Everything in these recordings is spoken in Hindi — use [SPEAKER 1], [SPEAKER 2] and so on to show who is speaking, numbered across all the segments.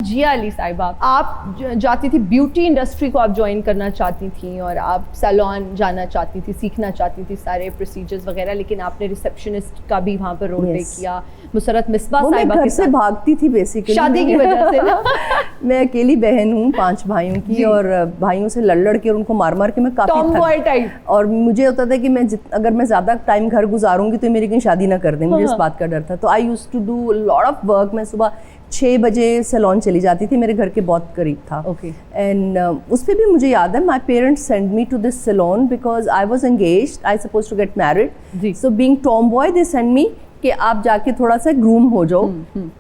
[SPEAKER 1] जिया अली साहिबा, आप जाती थी ब्यूटी इंडस्ट्री को आप ज्वाइन करना चाहती थी और आप सैलून जाना चाहती थी, सीखना चाहती थी सारे प्रोसीजर्स वगैरह, लेकिन आपने रिसेप्शनिस्ट का भी वहाँ पर रोल प्ले किया। मुसरत मिसबा साहिबा
[SPEAKER 2] घर से भागती थी बेसिकली
[SPEAKER 1] शादी की वजह से ना।
[SPEAKER 2] मैं अकेली बहन हूँ 5 भाइयों की, और भाइयों से लड़ के और उनको मार मार के मैं काफी
[SPEAKER 1] टाइप,
[SPEAKER 2] और मुझे होता था कि मैं अगर मैं ज्यादा टाइम घर गुजारूंगी तो मेरी कहीं शादी ना कर दें, मुझे इस बात का डर था। तो I used to do lot of work. मैं सुबह 6 बजे सैलून चली जाती थी, मेरे घर के बहुत करीब था। एंड उस पर भी मुझे याद है, my parents send me to this salon because I was engaged, I suppose to get married. So being tomboy they send me कि आप जाके थोड़ा सा ग्रूम हो जाओ,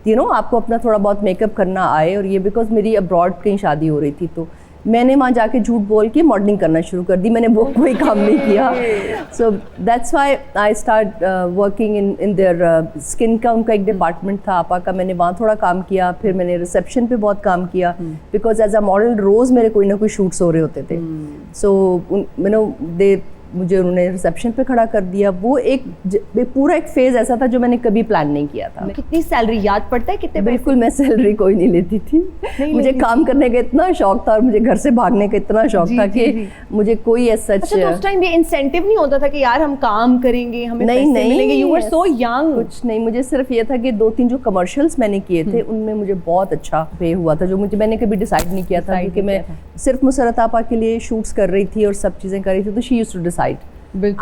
[SPEAKER 2] यू नो, आपको अपना थोड़ा बहुत मेकअप करना आए। और ये बिकॉज मेरी अब्रॉड कहीं शादी हो रही थी, तो मैंने वहाँ जाके झूठ बोल के मॉडलिंग करना शुरू कर दी। मैंने वो कोई काम नहीं किया। So that's why I start working in their skin का उनका एक डिपार्टमेंट था आपा का, मैंने वहाँ थोड़ा काम किया। फिर मैंने रिसेप्शन पे बहुत काम किया बिकॉज एज अ मॉडल रोज़ मेरे कोई ना कोई शूट्स हो रहे होते थे। सो मुझे उन्होंने रिसेप्शन पे खड़ा कर दिया। वो एक पूरा एक फेज ऐसा था जो मैंने कभी प्लान नहीं किया था।
[SPEAKER 1] कितनी सैलरी याद पड़ता है? कितने?
[SPEAKER 2] बिल्कुल मैं सैलरी कोई नहीं लेती थी। मुझे काम करने का इतना शौक था और मुझे घर से भागने का इतना शौक था कि मुझे कोई ऐसा
[SPEAKER 1] तो उस टाइम ये इंसेंटिव नहीं होता था कि यार हम काम करेंगे हमें पैसे मिलेंगे? You were so young.
[SPEAKER 2] कुछ नहीं, मुझे सिर्फ ये था कि 2-3 जो कमर्शियल्स मैंने किए थे उनमें मुझे बहुत अच्छा पे हुआ था, जो मैंने कभी डिसाइड नहीं किया था, क्योंकि मैं सिर्फ मुसरत आपा के लिए शूट्स कर रही थी और सब चीज़ें कर रही थी, तो she used to decide.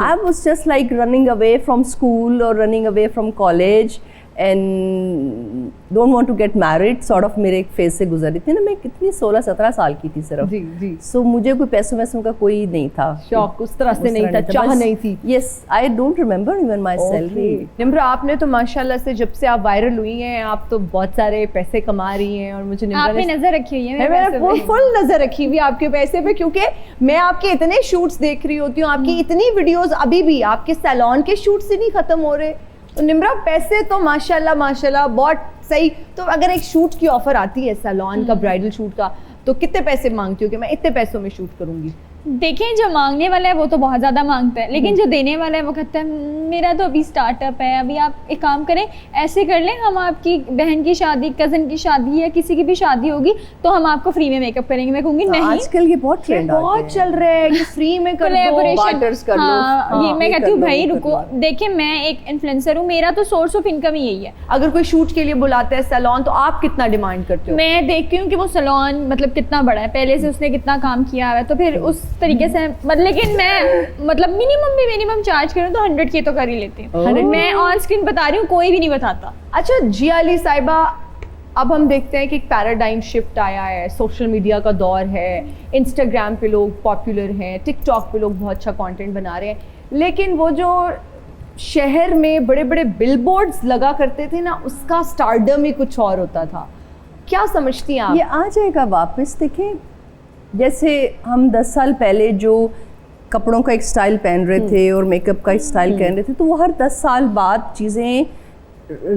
[SPEAKER 2] I was just like running away from school or running away from college and don't want to get married sort of मेरे एक फेज से गुजर रही थी ना। मैं कितनी 16-17 साल की थी सिर्फ। सो मुझे कोई पैसों वैसों का कोई नहीं था,
[SPEAKER 1] शौक उस तरह से नहीं था, चाह नहीं थी।
[SPEAKER 2] Yes, I don't remember even my salary।
[SPEAKER 1] Nimra, आपने तो माशाल्लाह से जब से आप वायरल हुई हैं आप तो बहुत सारे पैसे कमा रही हैं, और मुझे
[SPEAKER 3] आपने नजर रखी हुई है,
[SPEAKER 1] मैंने फुल नजर रखी हुई आपके पैसे पे, क्योंकि मैं आपके इतने शूट्स देख रही होती हूँ, आपकी इतनी वीडियोस अभी भी आपके सैलून के शूट से नहीं खत्म हो रहे। तो निम्रा, पैसे तो माशाल्लाह माशाल्लाह बहुत सही। तो अगर एक शूट की ऑफर आती है सैलून का, ब्राइडल शूट का, तो कितने पैसे मांगती हो कि मैं इतने पैसों में शूट करूंगी?
[SPEAKER 3] देखिए, जो मांगने वाला है वो तो बहुत ज़्यादा मांगता है, लेकिन जो देने वाला है वो कहता है मेरा तो अभी स्टार्टअप है, अभी आप एक काम करें, ऐसे कर लें, हम आपकी बहन की शादी, कज़न की शादी या किसी की भी शादी होगी तो हम आपको फ्री में मेकअप करेंगे। मैं कहूँगी नहीं,
[SPEAKER 2] आजकल ये बहुत ट्रेंड
[SPEAKER 1] बहुत चल रहा है कि फ्री में कर
[SPEAKER 3] कोलैबोरेशन। हाँ, ये मैं कहती हूँ भाई रुको, देखिए मैं एक इन्फ्लुएंसर हूँ, मेरा तो सोर्स ऑफ इनकम ही यही है।
[SPEAKER 1] अगर कोई शूट के लिए बुलाते हैं सैलून, तो आप कितना डिमांड करते हो?
[SPEAKER 3] मैं देखती हूँ कि वो सैलून मतलब कितना बड़ा है, पहले से उसने कितना काम किया है, तो फिर उस तरीके से लेकिन मैं मतलब मिनिमम चार्ज करूँ तो 100 के तो कर ही लेती हूँ। मैं ऑन स्क्रीन बता रही हूँ, कोई भी नहीं बताता।
[SPEAKER 1] अच्छा जिया अली साहिबा, अब हम देखते हैं कि एक पैराडाइम शिफ्ट आया है, सोशल मीडिया का दौर है, इंस्टाग्राम पे लोग पॉपुलर हैं, टिकटॉक पे लोग बहुत अच्छा कंटेंट बना रहे हैं, लेकिन वो जो शहर में बड़े बड़े बिलबोर्ड्स लगा करते थे ना, उसका स्टारडम ही कुछ और होता था। क्या समझती हैं आप?
[SPEAKER 2] ये आ जाएगा वापस। देखें, जैसे हम 10 साल पहले जो कपड़ों का एक स्टाइल पहन रहे थे और मेकअप का एक स्टाइल पहन रहे थे, तो वो हर 10 साल बाद चीज़ें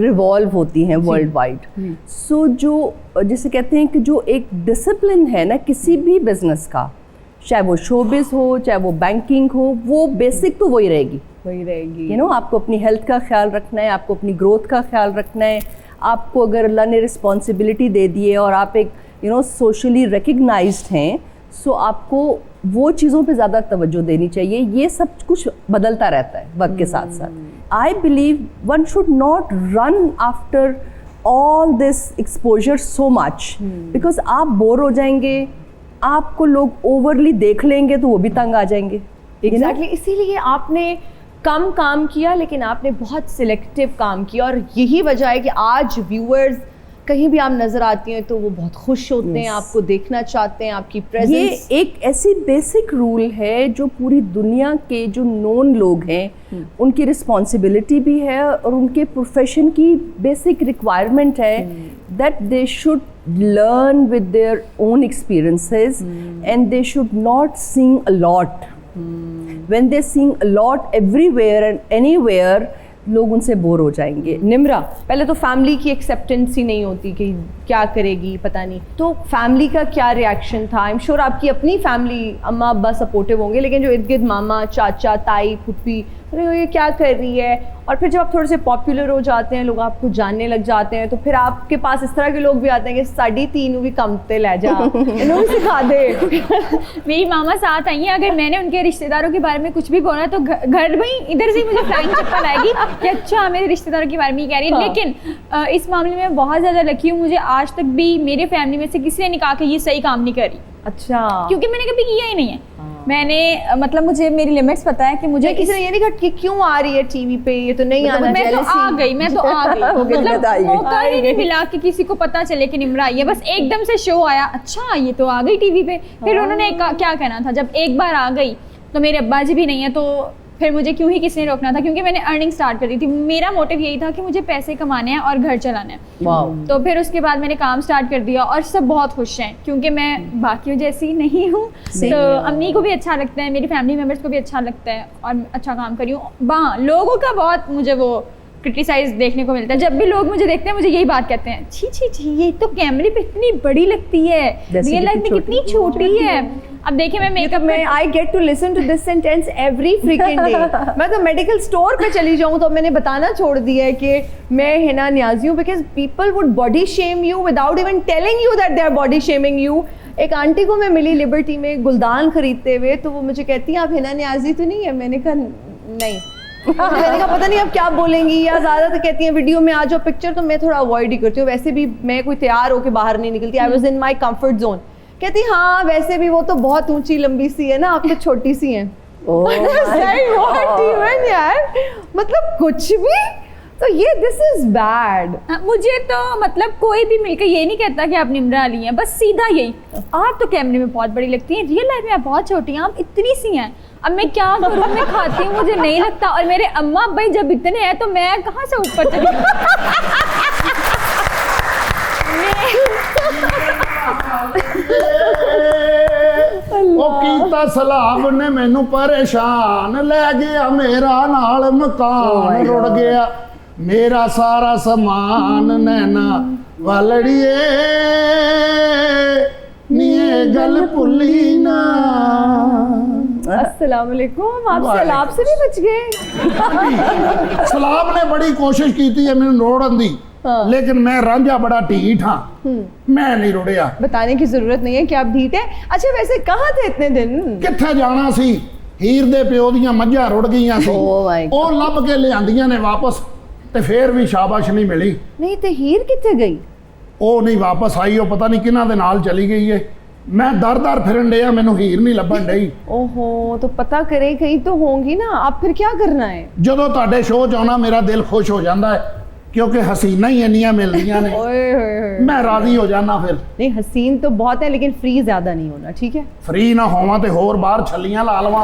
[SPEAKER 2] रिवॉल्व होती हैं वर्ल्ड वाइड। सो जो जैसे कहते हैं कि जो एक डिसिप्लिन है ना किसी भी बिजनेस का, चाहे वो शोबिज़ हो, चाहे वो बैंकिंग हो, वो बेसिक तो वही रहेगी। यू नो, आपको अपनी हेल्थ का ख्याल रखना है, आपको अपनी ग्रोथ का ख्याल रखना है। आपको अगर अल्लाह ने रिस्पॉन्सिबिलिटी दे दी है और आप एक सोशली रिकग्नाइज्ड हैं, सो आपको वो चीज़ों पे ज़्यादा तवज्जो देनी चाहिए। ये सब कुछ बदलता रहता है वक्त के साथ साथ। I believe one should not run after all this exposure so much, because आप बोर हो जाएंगे, आपको लोग ओवरली देख लेंगे तो वो भी तंग आ जाएंगे।
[SPEAKER 1] एग्जैक्टली, इसीलिए आपने कम काम किया लेकिन आपने बहुत सिलेक्टिव काम किया, और यही वजह है कि आज व्यूअर्स कहीं भी आप नजर आती हैं तो वो बहुत खुश होते हैं, आपको देखना चाहते हैं, आपकी प्रेजेंस।
[SPEAKER 2] ये एक ऐसी बेसिक रूल है जो पूरी दुनिया के जो नोन लोग हैं उनकी रिस्पॉन्सिबिलिटी भी है और उनके प्रोफेशन की बेसिक रिक्वायरमेंट है that they should learn with their own experiences and they should not sing a lot. When they sing a lot everywhere and anywhere, लोग उनसे बोर हो जाएंगे।
[SPEAKER 1] निम्रा, पहले तो फैमिली की एक्सेप्टेंस ही नहीं होती कि क्या करेगी पता नहीं, तो फैमिली का क्या रिएक्शन था? आई एम श्योर आपकी अपनी फैमिली, अम्मा अब्बा सपोर्टिव होंगे, लेकिन जो इर्द गिर्द मामा, चाचा, ताई, फुप्पी, अरे ये क्या कर रही है। और फिर जब आप थोड़े से पॉपुलर हो जाते हैं, लोग आपको जानने लग जाते हैं, तो फिर आपके पास इस तरह के लोग भी आते हैं कि साड़ी तीन भी कमते ले जा, इन्होंने सिखा दे।
[SPEAKER 3] मेरी मामा साथ आई हैं, अगर मैंने उनके रिश्तेदारों के बारे में कुछ भी बोला तो घर में इधर से मुझे फ्लाइंग चप्पल आएगी कि अच्छा मेरे रिश्तेदारों के बारे में ही कह रही है। लेकिन इस मामले में बहुत ज़्यादा लकी हूँ, मुझे आज तक भी मेरे फैमिली में से किसी ने नहीं कहा कि ये सही काम नहीं करी।
[SPEAKER 1] अच्छा,
[SPEAKER 3] क्योंकि मैंने कभी किया ही नहीं है। मैंने मतलब मुझे मेरी लिमिट्स पता है कि मुझे
[SPEAKER 1] किसी ने ये नहीं कहा कि क्यों आ रही है टीवी पे, ये तो नहीं आना।
[SPEAKER 3] मैं तो आ गई मतलब मौका ही नहीं मिला कि किसी को पता चले कि निम्रा आई है। बस एकदम से शो आया, अच्छा ये तो आ गई टीवी पे। फिर उन्होंने क्या कहना था, जब एक बार आ गई तो मेरे अब्बा जी भी नहीं है, तो फिर मुझे क्यों ही किसी ने रोकना था, क्योंकि मैंने अर्निंग स्टार्ट कर दी थी। मेरा मोटिव यही था कि मुझे पैसे कमाने हैं और घर चलाना है। तो फिर उसके बाद मैंने काम स्टार्ट कर दिया और सब बहुत खुश हैं, क्योंकि मैं बाकियों जैसी नहीं हूँ। तो अम्मी को भी अच्छा लगता है, मेरी फैमिली मेम्बर्स को भी अच्छा लगता है और अच्छा काम करी हूँ। हाँ, लोगों का बहुत मुझे वो क्रिटिसाइज देखने को मिलता है। जब भी लोग मुझे देखते हैं मुझे यही बात कहते हैं, छी छी छी ये तो कैमरे पे इतनी बड़ी लगती है, रियल लाइफ में कितनी छोटी है। अब देखिए मैं मेकअप में
[SPEAKER 1] I get to listen to this sentence every freaking day. मैं तो मेडिकल स्टोर पे चली जाऊँ तो मैंने बताना छोड़ दिया है कि मैं हिना न्याजी हूँ, because people would body shame you without even telling you that they our body shaming you. एक आंटी को मैं मिली लिबर्टी में गुलदान खरीदते हुए, तो वो मुझे कहती है आप हिना न्याजी तो नहीं है। मैंने कहा नहीं। मैंने कहा पता नहीं अब क्या बोलेंगी, या ज़्यादा तो कहती हैं वीडियो में आ जाओ पिक्चर, तो मैं थोड़ा अवॉइड ही करती हूँ। वैसे भी मैं कोई तैयार होकर बाहर नहीं निकलती, I was in my comfort zone. कहती हाँ वैसे भी वो तो बहुत ऊंची लंबी सी है ना, आप तो छोटी सी हैं। यार मतलब कुछ भी तो ये दिस इज बैड।
[SPEAKER 3] मुझे तो मतलब कोई भी मिलकर ये नहीं कहता कि आप निम्रा अली हैं, बस सीधा यही, आप तो कैमरे में बहुत बड़ी लगती हैं, रियल लाइफ में आप बहुत छोटी हैं, आप इतनी सी हैं। अब मैं क्या करूँ, मैं खाती हूँ मुझे नहीं लगता, और मेरे अम्मा भाई जब इतने हैं तो मैं कहाँ से ऊपर चली।
[SPEAKER 4] ओ कीता सलाब ने मैनू परेशान, ले गया मेरा नाल मकान, रुड़ गया मेरा सारा समान, नैना वालड़िए नीए गल भुली ना।
[SPEAKER 1] अस्सलाम वालेकुम, आप सैलाब से भी बच गए।
[SPEAKER 4] सलाब ने बड़ी कोशिश की थी मैनू रोड़न दी, लेकिन मैं रांझा बड़ा ढीठ हाँ, मैं नहीं रुड़िया।
[SPEAKER 1] बताने की जरूरत नहीं है कि आप ढीठ हैं। अच्छा वैसे कहाँ थे इतने दिन?
[SPEAKER 4] कित्थे जाना सी, हीर दे प्यो दियां मझां रुड़ गईयां सी, ਉਹ ਲੱਭ ਕੇ ਲਿਆਂਦੀਆਂ ਨੇ ਵਾਪਸ, ਤੇ ਫੇਰ ਵੀ ਸ਼ਾਬਾਸ਼ ਨਹੀਂ ਮਿਲੀ।
[SPEAKER 1] नहीं तो हीर कितने गई?
[SPEAKER 4] ਉਹ ਨਹੀਂ ਵਾਪਸ ਆਈ, ਉਹ ਪਤਾ ਨਹੀਂ ਕਿਹਨਾਂ ਦੇ ਨਾਲ ਚਲੀ ਗਈ ਏ। मैं दर दर फिरन डया, मैनू हीर नहीं लभन डई।
[SPEAKER 1] ओहो, तो पता करे कहीं तो होंगी ना, आप फिर क्या करना है?
[SPEAKER 4] ਜਦੋਂ ਤੁਹਾਡੇ ਸ਼ੋਅ 'ਚ ਆਉਣਾ ਮੇਰਾ ਦਿਲ ਖੁਸ਼ ਹੋ ਜਾਂਦਾ ਹੈ, क्योंकि हसीना ही इन्नियां मिलदियां ने, मैं राजी हो जाना। फिर
[SPEAKER 1] नहीं हसीन तो बहुत है, लेकिन फ्री ज्यादा नहीं होना, ठीक है?
[SPEAKER 4] फ्री ना होवा ते होर बाहर छलियां ला लवां।